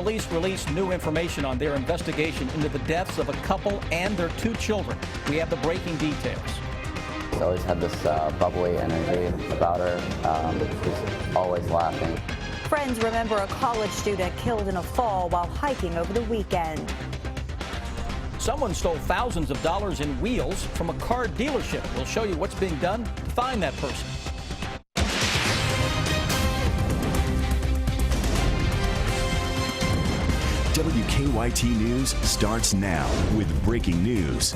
police released new information on their investigation into the deaths of a couple and their 2 children. We have the breaking details. She's always had this bubbly energy about her. She's always laughing. Friends remember a college student killed in a fall while hiking over the weekend. Someone stole thousands of dollars in wheels from a car dealership. We'll show you what's being done to find that person. WKYT News starts now with breaking news.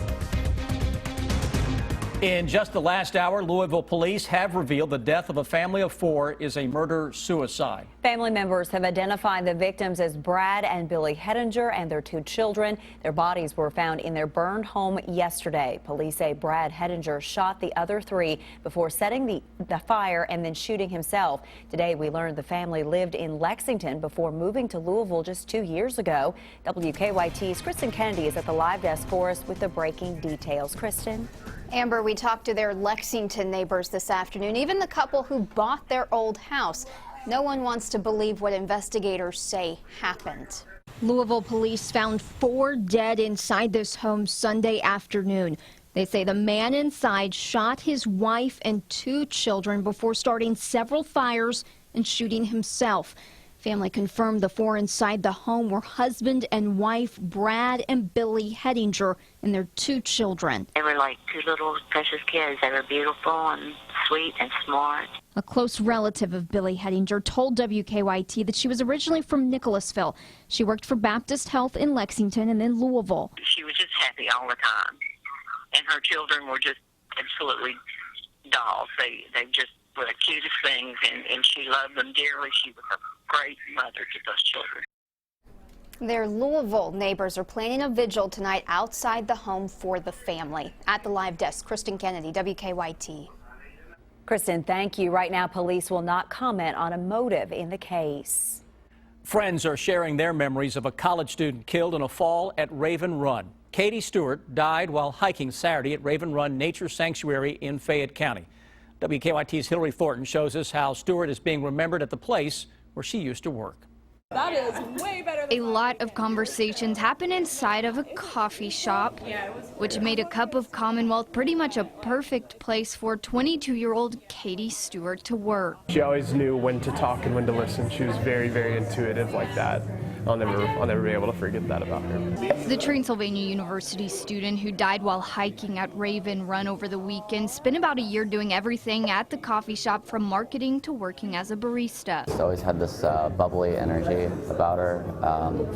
In just the last hour, Louisville police have revealed the death of a family of 4 is a murder-suicide. Family members have identified the victims as Brad and Billy Hettinger and their 2 children. Their bodies were found in their burned home yesterday. Police say Brad Hettinger shot the other 3 before setting the fire and then shooting himself. Today, we learned the family lived in Lexington before moving to Louisville just 2 years ago. WKYT's Kristen Kennedy is at the live desk for us with the breaking details. Kristen? Amber, we talked to their Lexington neighbors this afternoon, even the couple who bought their old house. No one wants to believe what investigators say happened. Louisville police found 4 dead inside this home Sunday afternoon. They say the man inside shot his wife and 2 children before starting several fires and shooting himself. Family confirmed the 4 inside the home were husband and wife Brad and Billy Hettinger and their 2 children. They were like 2 little precious kids. They were beautiful and sweet and smart. A close relative of Billy Hettinger told WKYT that she was originally from Nicholasville. She worked for Baptist Health in Lexington and then Louisville. She was just happy all the time. And her children were just absolutely dolls. They just were the cutest things, and she loved them dearly. She was a great mother to those children. Their Louisville neighbors are planning a vigil tonight outside the home for the family. At the live desk, Kristen Kennedy, WKYT. Kristen, thank you. Right now, police will not comment on a motive in the case. Friends are sharing their memories of a college student killed in a fall at Raven Run. Katie Stewart died while hiking Saturday at Raven Run Nature Sanctuary in Fayette County. WKYT's Hillary Thornton shows us how Stewart is being remembered at the place where she used to work. That is way better than A lot of conversations happen inside of a coffee shop, which made a cup of Commonwealth pretty much a perfect place for 22-year-old Katie Stewart to work. She always knew when to talk and when to listen. She was very, very intuitive like that. I'll never be able to forget that about her. The Transylvania University student who died while hiking at Raven Run over the weekend spent about a year doing everything at the coffee shop from marketing to working as a barista. She's always had this bubbly energy about her.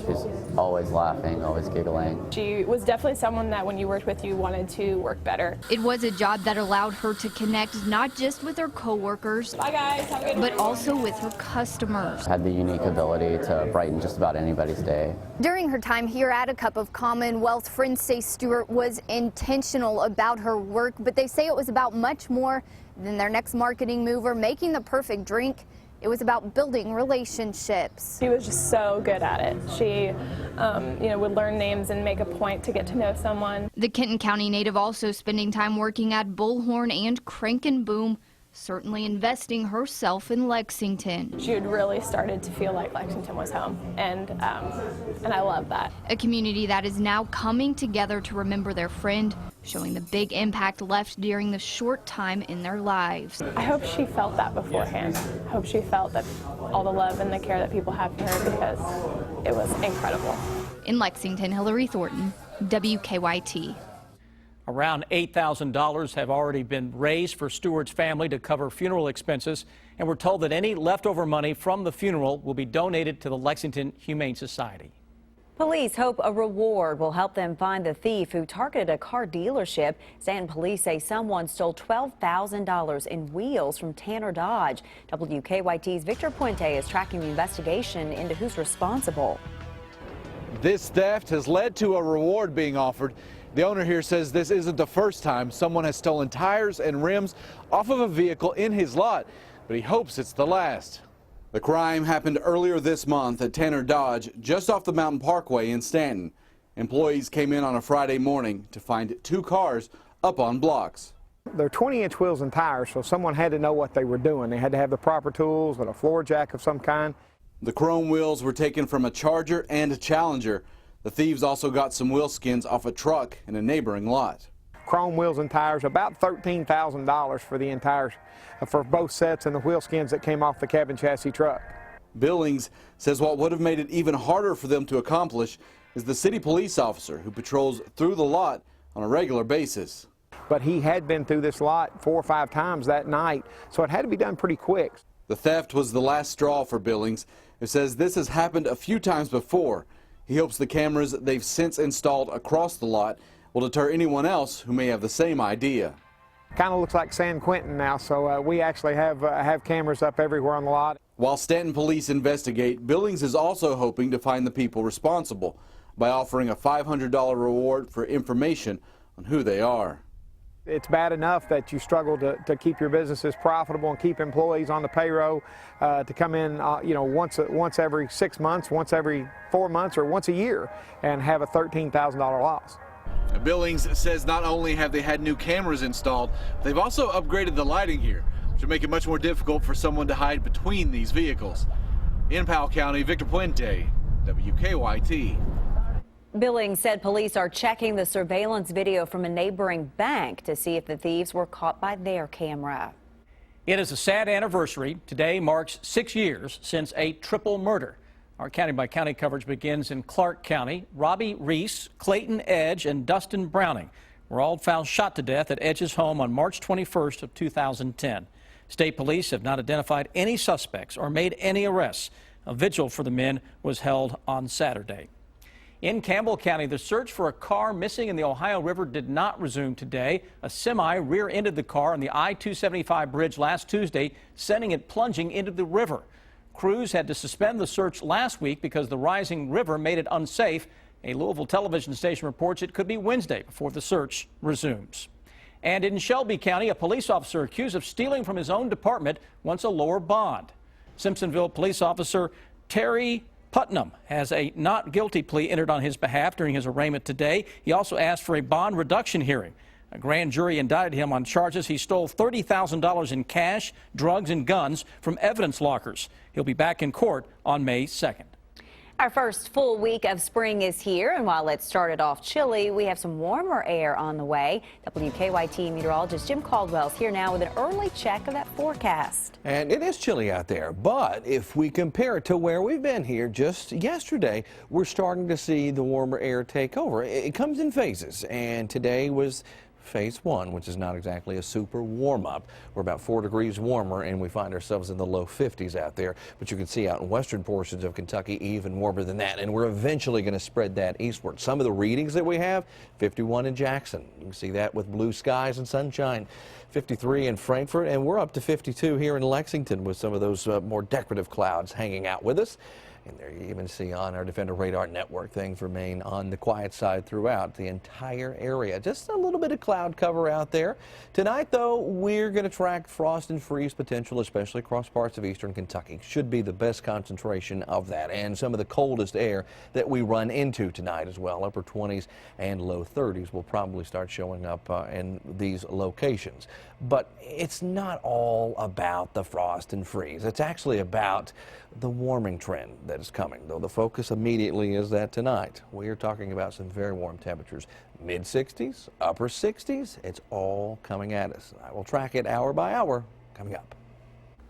She's always laughing, always giggling. She was definitely someone that when you worked with, you wanted to work better. It was a job that allowed her to connect not just with her coworkers, Bye guys, have a good but night. also with her customers. Had the unique ability to brighten just about anybody's day. During her time here at A Cup of Commonwealth, friends say Stewart was intentional about her work, but they say it was about much more than their next marketing move or making the perfect drink. It was about building relationships. She was just so good at it. She, would learn names and make a point to get to know someone. The Kenton County native also spending time working at Bullhorn and Crank and Boom, certainly investing herself in Lexington. She had really started to feel like Lexington was home, and I love that. A community that is now coming together to remember their friend, showing the big impact left during the short time in their lives. I hope she felt that beforehand. I hope she felt that all the love and the care that people have for her, because it was incredible. In Lexington, Hillary Thornton, WKYT. Around $8,000 have already been raised for Stewart's family to cover funeral expenses, and we're told that any leftover money from the funeral will be donated to the Lexington Humane Society. Police hope a reward will help them find the thief who targeted a car dealership. Stanton police say someone stole $12,000 in wheels from Tanner Dodge. WKYT's Victor Puente is tracking the investigation into who's responsible. This theft has led to a reward being offered. The owner here says this isn't the first time someone has stolen tires and rims off of a vehicle in his lot, but he hopes it's the last. The crime happened earlier this month at Tanner Dodge, just off the Mountain Parkway in Stanton. Employees came in on a Friday morning to find 2 cars up on blocks. They're 20-inch wheels and tires, so someone had to know what they were doing. They had to have the proper tools and a floor jack of some kind. The chrome wheels were taken from a Charger and a Challenger. The thieves also got some wheel skins off a truck in a neighboring lot. Chrome wheels and tires, about $13,000 for the entire, for both sets and the wheel skins that came off the cabin chassis truck. Billings says what would have made it even harder for them to accomplish is the city police officer who patrols through the lot on a regular basis. But he had been through this lot 4 or 5 times that night, so it had to be done pretty quick. The theft was the last straw for Billings, who says this has happened a few times before. He hopes the cameras they've since installed across the lot will deter anyone else who may have the same idea. Kind of looks like San Quentin now, so we actually have cameras up everywhere on the lot. While Stanton police investigate, Billings is also hoping to find the people responsible by offering a $500 reward for information on who they are. It's bad enough that you struggle to keep your businesses profitable and keep employees on the payroll to come in, once every 6 months, once every 4 months, or once a year, and have a $13,000 loss. Billings says not only have they had new cameras installed, they've also upgraded the lighting here, which will make it much more difficult for someone to hide between these vehicles. In Powell County, Victor Puente, WKYT. Billings said police are checking the surveillance video from a neighboring bank to see if the thieves were caught by their camera. It is a sad anniversary. Today marks 6 years since a triple murder. Our county-by-county coverage begins in Clark County. Robbie Reese, Clayton Edge, and Dustin Browning were all found shot to death at Edge's home on March 21st of 2010. State police have not identified any suspects or made any arrests. A vigil for the men was held on Saturday. In Campbell County, the search for a car missing in the Ohio River did not resume today. A semi rear-ended the car on the I-275 bridge last Tuesday, sending it plunging into the river. Crews had to suspend the search last week because the rising river made it unsafe. A Louisville television station reports it could be Wednesday before the search resumes. And in Shelby County, a police officer accused of stealing from his own department wants a lower bond. Simpsonville police officer Terry Putnam has a not guilty plea entered on his behalf during his arraignment today. He also asked for a bond reduction hearing. A grand jury indicted him on charges he stole $30,000 in cash, drugs, and guns from evidence lockers. He'll be back in court on May 2nd. Our first full week of spring is here, and while it started off chilly, we have some warmer air on the way. WKYT meteorologist Jim Caldwell is here now with an early check of that forecast. And it is chilly out there, but if we compare it to where we've been here just yesterday, we're starting to see the warmer air take over. It comes in phases, and today was phase 1, which is not exactly a super warm up. We're about 4 degrees warmer, and we find ourselves in the low 50s out there. But you can see out in western portions of Kentucky even warmer than that, and we're eventually going to spread that eastward. Some of the readings that we have, 51 in Jackson. You can see that with blue skies and sunshine. 53 in Frankfort, and we're up to 52 here in Lexington with some of those more decorative clouds hanging out with us. And there you even see on our Defender Radar Network, things remain on the quiet side throughout the entire area. Just a little bit of cloud cover out there. Tonight, though, we're going to track frost and freeze potential, especially across parts of eastern Kentucky. Should be the best concentration of that, and some of the coldest air that we run into tonight as well. Upper 20s and low 30s will probably start showing up in these locations. But it's not all about the frost and freeze. It's actually about the warming trend that is coming, though the focus immediately is that tonight we are talking about some very warm temperatures, mid 60s, upper 60s. It's all coming at us. I will track it hour by hour coming up.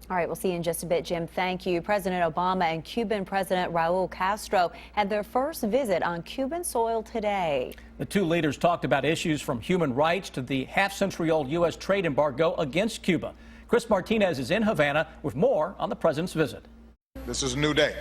All right, we'll see you in just a bit, Jim. Thank you. President Obama and Cuban President Raul Castro had their first visit on Cuban soil today. The two leaders talked about issues from human rights to the half-century-old U.S. trade embargo against Cuba. Chris Martinez is in Havana with more on the president's visit. This is a new day.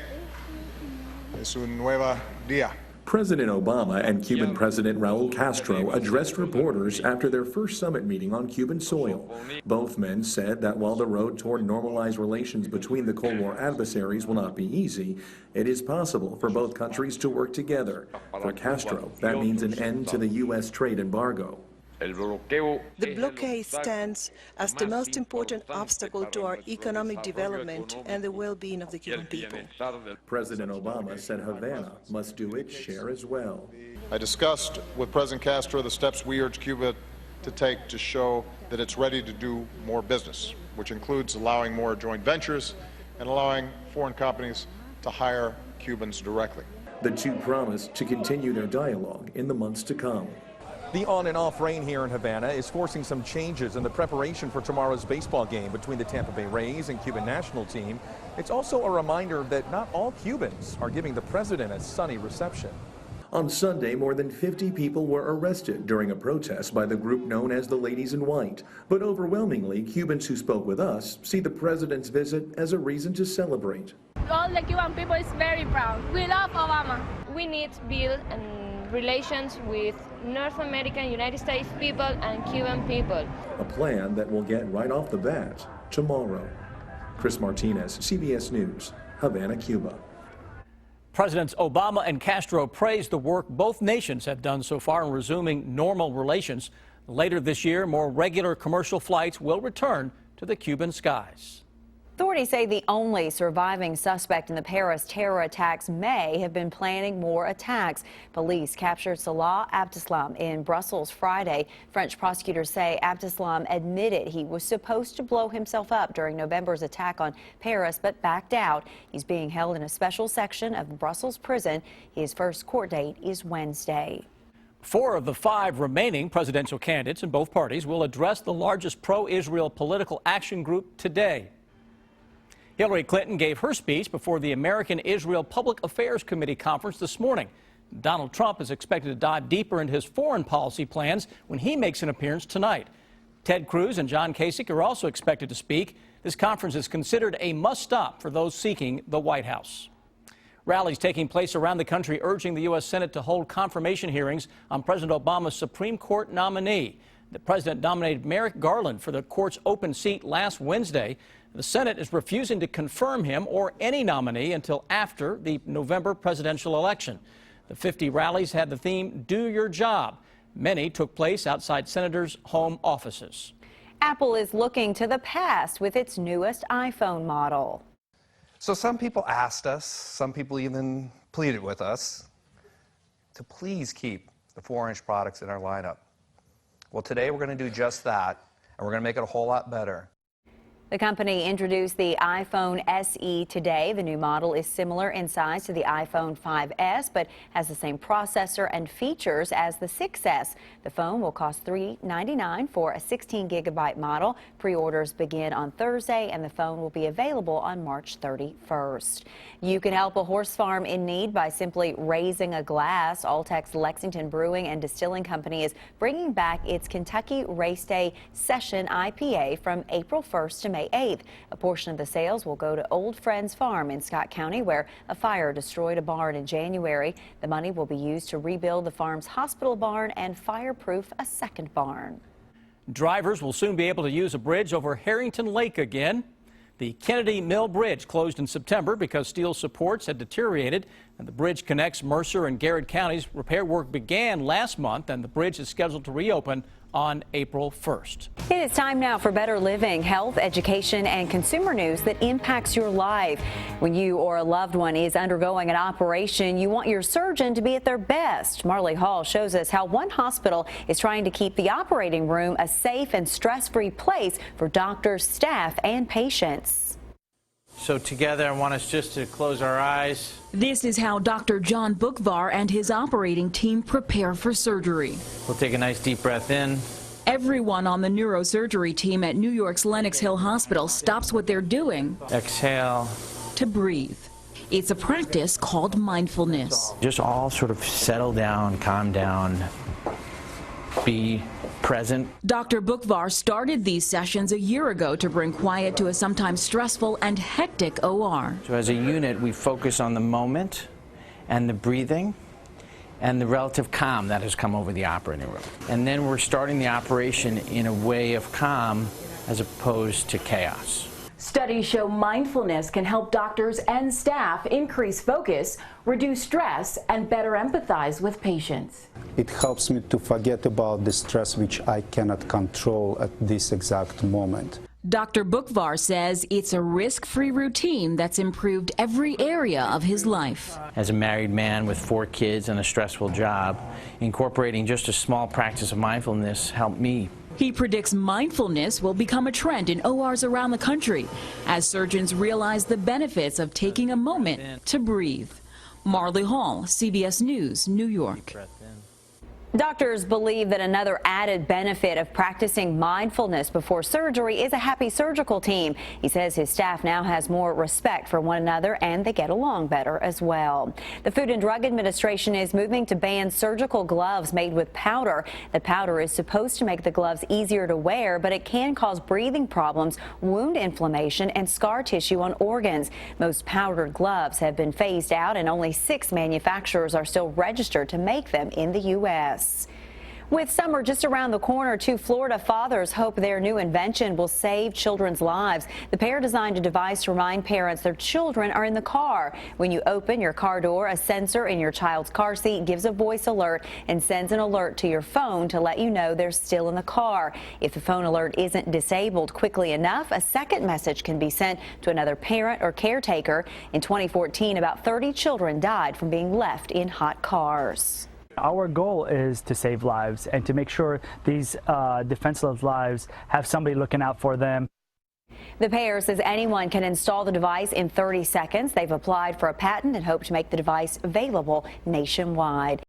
Es un nuevo día. President Obama and Cuban President Raul Castro addressed reporters after their first summit meeting on Cuban soil. Both men said that while the road toward normalized relations between the Cold War adversaries will not be easy, it is possible for both countries to work together. For Castro, that means an end to the U.S. trade embargo. The blockade stands as the most important obstacle to our economic development and the well-being of the Cuban people. President Obama said Havana must do its share as well. I discussed with President Castro the steps we urge Cuba to take to show that it's ready to do more business, which includes allowing more joint ventures and allowing foreign companies to hire Cubans directly. The two promise to continue their dialogue in the months to come. The on and off rain here in Havana is forcing some changes in the preparation for tomorrow's baseball game between the Tampa Bay Rays and Cuban national team. It's also a reminder that not all Cubans are giving the president a sunny reception. On Sunday, more than 50 people were arrested during a protest by the group known as the Ladies in White. But overwhelmingly, Cubans who spoke with us see the president's visit as a reason to celebrate. All the Cuban people is very proud. We love Obama. We need to build relations with North American, United States people and Cuban people. A plan that will get right off the bat tomorrow. Chris Martinez, CBS News, Havana, Cuba. Presidents Obama and Castro praised the work both nations have done so far in resuming normal relations. Later this year, more regular commercial flights will return to the Cuban skies. Authorities say the only surviving suspect in the Paris terror attacks may have been planning more attacks. Police captured Salah Abdeslam in Brussels Friday. French prosecutors say Abdeslam admitted he was supposed to blow himself up during November's attack on Paris, but backed out. He's being held in a special section of Brussels prison. His first court date is Wednesday. 4 of the 5 remaining presidential candidates in both parties will address the largest pro-Israel political action group today. Hillary Clinton gave her speech before the American Israel Public Affairs Committee conference this morning. Donald Trump is expected to dive deeper into his foreign policy plans when he makes an appearance tonight. Ted Cruz and John Kasich are also expected to speak. This conference is considered a must-stop for those seeking the White House. Rallies taking place around the country urging the U.S. Senate to hold confirmation hearings on President Obama's Supreme Court nominee. The president nominated Merrick Garland for the court's open seat last Wednesday. The Senate is refusing to confirm him or any nominee until after the November presidential election. The 50 rallies had the theme, "Do Your Job." Many took place outside senators' home offices. Apple is looking to the past with its newest iPhone model. So some people asked us, some people even pleaded with us to please keep the 4-inch products in our lineup. Well, today we're going to do just that, and we're going to make it a whole lot better. The company introduced the iPhone SE today. The new model is similar in size to the iPhone 5S, but has the same processor and features as the 6S. The phone will cost $399 for a 16-gigabyte model. Pre-orders begin on Thursday, and the phone will be available on March 31st. You can help a horse farm in need by simply raising a glass. Alltech's Lexington Brewing and Distilling Company is bringing back its Kentucky Race Day Session IPA from April 1st to May 8th. A portion of the sales will go to Old Friends Farm in Scott County, where a fire destroyed a barn in January. The money will be used to rebuild the farm's hospital barn and fireproof a second barn. Drivers will soon be able to use a bridge over Harrington Lake again. The Kennedy Mill Bridge closed in September because steel supports had deteriorated, and the bridge connects Mercer and Garrett counties. Repair work began last month, and the bridge is scheduled to reopen on April 1st. It is time now for Better Living, health, education, and consumer news that impacts your life. When you or a loved one is undergoing an operation, you want your surgeon to be at their best. Marley Hall shows us how one hospital is trying to keep the operating room a safe and stress-free place for doctors, staff, and patients. So together, I want us just to close our eyes. This is how Dr. John Bookvar and his operating team prepare for surgery. We'll take a nice deep breath in. Everyone on the neurosurgery team at New York's Lenox Hill Hospital stops what they're doing. Exhale. To breathe. It's a practice called mindfulness. Just all sort of settle down, calm down, be present. Dr. Bookvar started these sessions a year ago to bring quiet to a sometimes stressful and hectic OR. So as a unit, we focus on the moment and the breathing and the relative calm that has come over the operating room. And then we're starting the operation in a way of calm as opposed to chaos. Studies show mindfulness can help doctors and staff increase focus, reduce stress, and better empathize with patients. It helps me to forget about the stress which I cannot control at this exact moment. Dr. Bookvar says it's a risk-free routine that's improved every area of his life. As a married man with 4 kids and a stressful job, incorporating just a small practice of mindfulness helped me He predicts mindfulness will become a trend in ORs around the country as surgeons realize the benefits of taking a moment to breathe. Marley Hall, CBS News, New York. Doctors believe that another added benefit of practicing mindfulness before surgery is a happy surgical team. He says his staff now has more respect for one another and they get along better as well. The Food and Drug Administration is moving to ban surgical gloves made with powder. The powder is supposed to make the gloves easier to wear, but it can cause breathing problems, wound inflammation, and scar tissue on organs. Most powdered gloves have been phased out and only 6 manufacturers are still registered to make them in the U.S. With summer just around the corner, 2 Florida fathers hope their new invention will save children's lives. The pair designed a device to remind parents their children are in the car. When you open your car door, a sensor in your child's car seat gives a voice alert and sends an alert to your phone to let you know they're still in the car. If the phone alert isn't disabled quickly enough, a second message can be sent to another parent or caretaker. In 2014, about 30 children died from being left in hot cars. Our goal is to save lives and to make sure these defenseless lives have somebody looking out for them. The pair says anyone can install the device in 30 seconds. They've applied for a patent and hope to make the device available nationwide.